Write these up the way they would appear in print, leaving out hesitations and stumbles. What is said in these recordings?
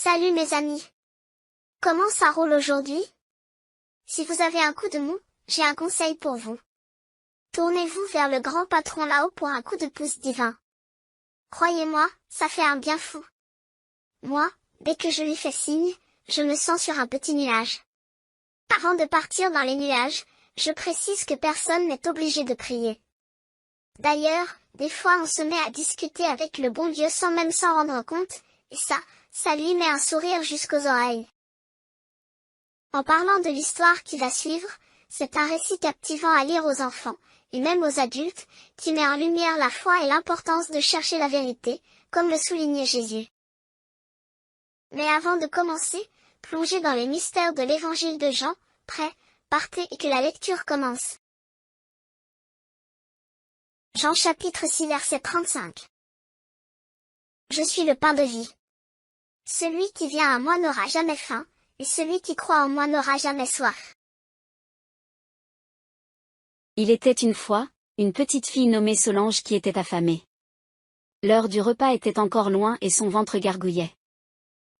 Salut mes amis. Comment ça roule aujourd'hui? Si vous avez un coup de mou, j'ai un conseil pour vous. Tournez-vous vers le grand patron là-haut pour un coup de pouce divin. Croyez-moi, ça fait un bien fou. Moi, dès que je lui fais signe, je me sens sur un petit nuage. Avant de partir dans les nuages, je précise que personne n'est obligé de prier. D'ailleurs, des fois on se met à discuter avec le bon Dieu sans même s'en rendre compte, et ça lui met un sourire jusqu'aux oreilles. En parlant de l'histoire qui va suivre, c'est un récit captivant à lire aux enfants, et même aux adultes, qui met en lumière la foi et l'importance de chercher la vérité, comme le soulignait Jésus. Mais avant de commencer, plongez dans les mystères de l'évangile de Jean, prêts, partez et que la lecture commence. Jean chapitre 6 verset 35. Je suis le pain de vie. Celui qui vient à moi n'aura jamais faim, et celui qui croit en moi n'aura jamais soif. Il était une fois, une petite fille nommée Solange qui était affamée. L'heure du repas était encore loin et son ventre gargouillait.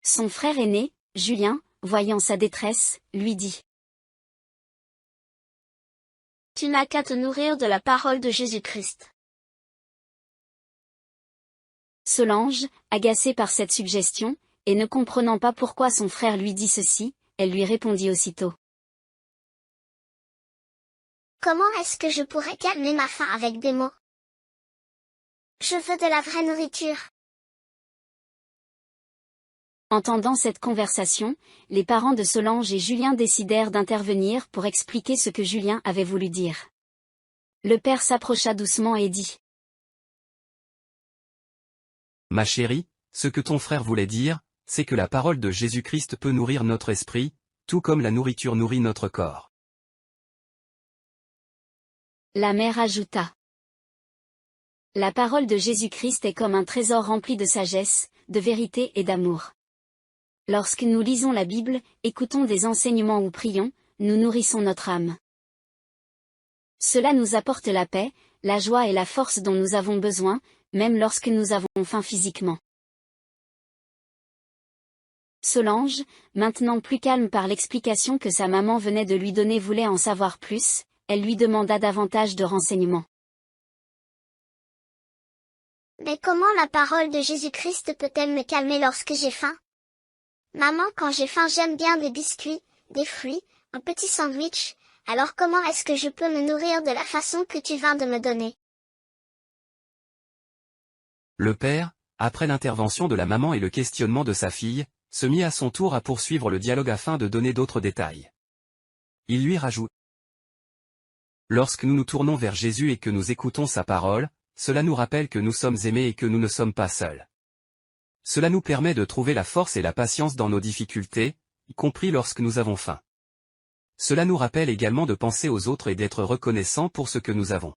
Son frère aîné, Julien, voyant sa détresse, lui dit: Tu n'as qu'à te nourrir de la parole de Jésus-Christ. Solange, agacée par cette suggestion, et ne comprenant pas pourquoi son frère lui dit ceci, elle lui répondit aussitôt: Comment est-ce que je pourrais calmer ma faim avec des mots? Je veux de la vraie nourriture. Entendant cette conversation, les parents de Solange et Julien décidèrent d'intervenir pour expliquer ce que Julien avait voulu dire. Le père s'approcha doucement et dit: Ma chérie, ce que ton frère voulait dire, c'est que la parole de Jésus-Christ peut nourrir notre esprit, tout comme la nourriture nourrit notre corps. La mère ajouta: La parole de Jésus-Christ est comme un trésor rempli de sagesse, de vérité et d'amour. Lorsque nous lisons la Bible, écoutons des enseignements ou prions, nous nourrissons notre âme. Cela nous apporte la paix, la joie et la force dont nous avons besoin, même lorsque nous avons faim physiquement. Solange, maintenant plus calme par l'explication que sa maman venait de lui donner, voulait en savoir plus, elle lui demanda davantage de renseignements. Mais comment la parole de Jésus-Christ peut-elle me calmer lorsque j'ai faim? Maman, quand j'ai faim, j'aime bien des biscuits, des fruits, un petit sandwich, alors comment est-ce que je peux me nourrir de la façon que tu viens de me donner? Le père, après l'intervention de la maman et le questionnement de sa fille, se mit à son tour à poursuivre le dialogue afin de donner d'autres détails. Il lui rajoute: Lorsque nous nous tournons vers Jésus et que nous écoutons sa parole, cela nous rappelle que nous sommes aimés et que nous ne sommes pas seuls. Cela nous permet de trouver la force et la patience dans nos difficultés, y compris lorsque nous avons faim. Cela nous rappelle également de penser aux autres et d'être reconnaissants pour ce que nous avons.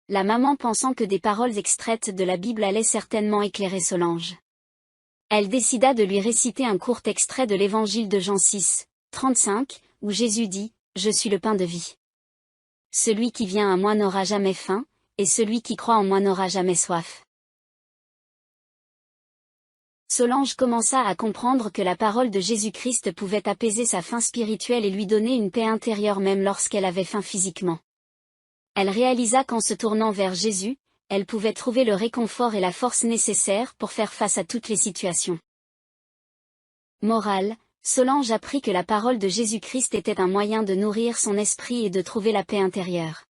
La maman, pensant que des paroles extraites de la Bible allaient certainement éclairer Solange. Elle décida de lui réciter un court extrait de l'évangile de Jean 6, 35, où Jésus dit: Je suis le pain de vie. Celui qui vient à moi n'aura jamais faim, et celui qui croit en moi n'aura jamais soif. Solange commença à comprendre que la parole de Jésus-Christ pouvait apaiser sa faim spirituelle et lui donner une paix intérieure même lorsqu'elle avait faim physiquement. Elle réalisa qu'en se tournant vers Jésus, elle pouvait trouver le réconfort et la force nécessaires pour faire face à toutes les situations. Morale, Solange apprit que la parole de Jésus-Christ était un moyen de nourrir son esprit et de trouver la paix intérieure.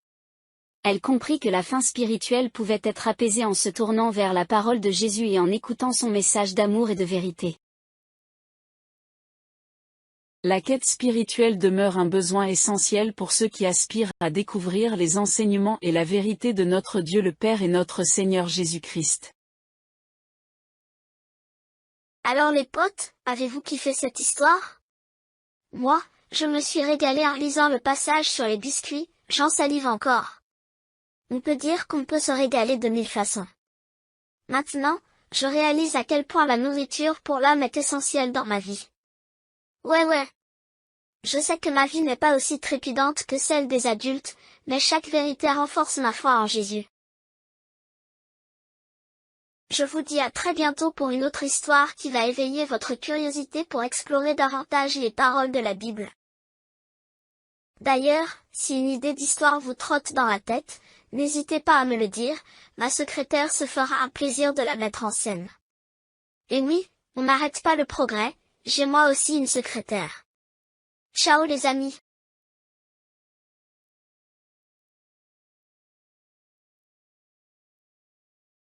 Elle comprit que la faim spirituelle pouvait être apaisée en se tournant vers la parole de Jésus et en écoutant son message d'amour et de vérité. La quête spirituelle demeure un besoin essentiel pour ceux qui aspirent à découvrir les enseignements et la vérité de notre Dieu le Père et notre Seigneur Jésus-Christ. Alors les potes, avez-vous kiffé cette histoire? Moi, je me suis régalé en lisant le passage sur les biscuits, j'en salive encore. On peut dire qu'on peut se régaler de 1000 façons. Maintenant, je réalise à quel point la nourriture pour l'âme est essentielle dans ma vie. Ouais. Je sais que ma vie n'est pas aussi trépidante que celle des adultes, mais chaque vérité renforce ma foi en Jésus. Je vous dis à très bientôt pour une autre histoire qui va éveiller votre curiosité pour explorer davantage les paroles de la Bible. D'ailleurs, si une idée d'histoire vous trotte dans la tête, n'hésitez pas à me le dire, ma secrétaire se fera un plaisir de la mettre en scène. Et oui, on n'arrête pas le progrès, j'ai moi aussi une secrétaire. Ciao les amis!